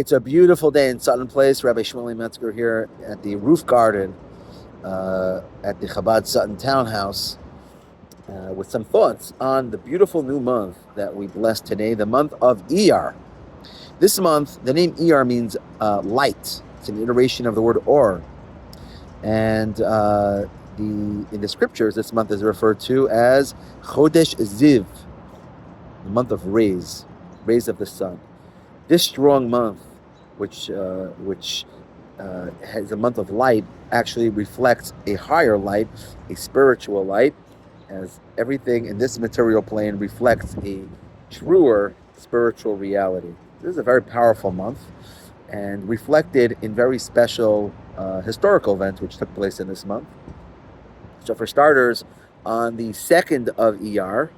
It's a beautiful day in Sutton Place. Rabbi Shmuley Metzger here at the roof garden at the Chabad Sutton Townhouse with some thoughts on the beautiful new month that we blessed today, the month of Iyyar. This month, the name Iyyar means light. It's an iteration of the word or. And in the scriptures, this month is referred to as Chodesh Ziv, the month of rays of the sun. This strong month, which has a month of light, actually reflects a higher light, a spiritual light, as everything in this material plane reflects a truer spiritual reality. This is a very powerful month and reflected in very special historical events which took place in this month. So for starters, on the 2nd of Iyyar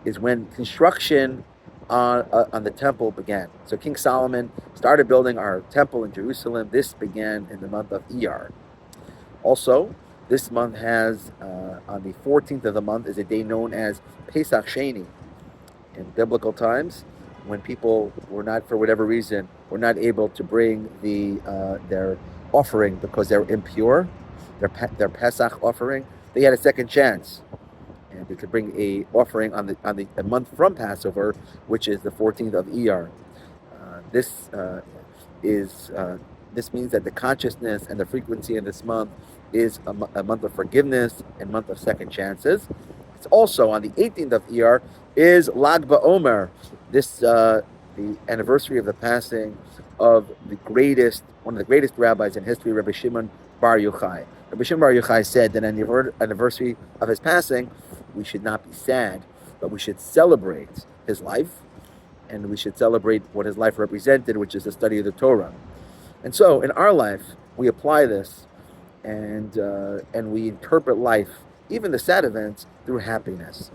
is when construction on the temple began. So King Solomon started building our temple in Jerusalem. This began in the month of Iyyar. Also, this month has, on the 14th of the month, is a day known as Pesach Sheni. In biblical times, when people were not, for whatever reason, were not able to bring their offering because they're impure, their Pesach offering, they had a second chance. And they could bring a offering on the month from Passover, which is the 14th of Iyyar. This means that the consciousness and the frequency in this month is a month of forgiveness and month of second chances. It's also on the 18th of Iyyar is Lag BaOmer. This the anniversary of the passing of one of the greatest rabbis in history, Rabbi Shimon Bar Yochai. Rabbi Shimon Bar Yochai said that on the anniversary of his passing, we should not be sad, but we should celebrate his life, and we should celebrate what his life represented, which is the study of the Torah. And so, in our life, we apply this, and we interpret life, even the sad events, through happiness.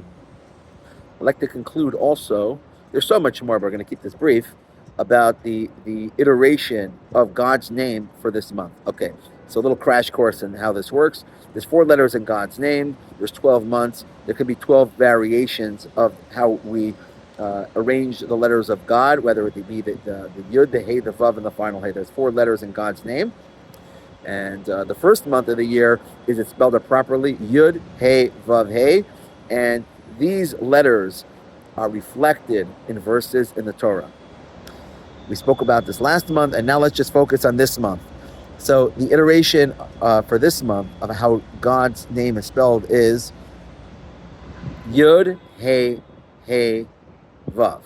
I'd like to conclude also, there's so much more, but we're going to keep this brief, about the iteration of God's name for this month. Okay, so a little crash course in how this works. There's 4 letters in God's name. There's 12 months. There could be 12 variations of how we arrange the letters of God, whether it be the Yud, the Hey, the Vav, and the final Hey. There's 4 letters in God's name. And the first month of the year is it spelled out properly, Yud, Hey, Vav, Hey. And these letters are reflected in verses in the Torah. We spoke about this last month, and now let's just focus on this month. So the iteration for this month of how God's name is spelled is Yud, Hey, Hey, Vav.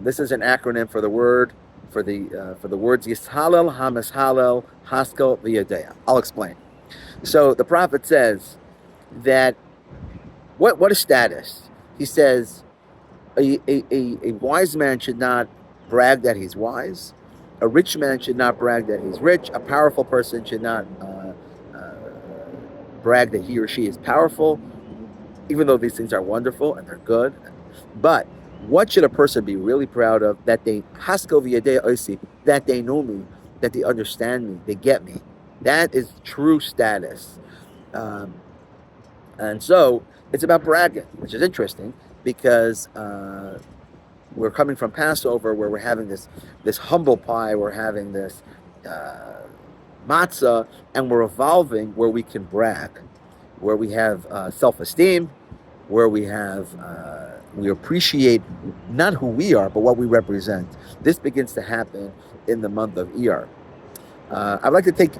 This is an acronym for the words Yishalel, HaMishalel, Haskel, V'Yadea. I'll explain. So the prophet says that what is status? He says a wise man should not brag that he's wise. A rich man should not brag that he's rich. A powerful person should not brag that he or she is powerful, even though these things are wonderful and they're good. But what should a person be really proud of? That they haskel v'yadei oisi, that they know me, that they understand me, they get me. That is true status. And so it's about bragging, which is interesting because we're coming from Passover where we're having this humble pie, we're having this matzah, and we're evolving where we can brag, where we have self-esteem, where we appreciate not who we are, but what we represent. This begins to happen in the month of Iyyar. I'd like to take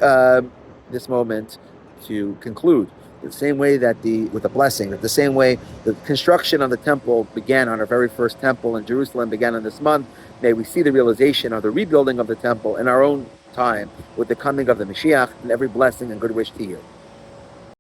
this moment to conclude the same way with the blessing, that the same way the construction on the temple began on our very first temple in Jerusalem began in this month. May we see the realization of the rebuilding of the temple in our own time with the coming of the Mashiach, and every blessing and good wish to you.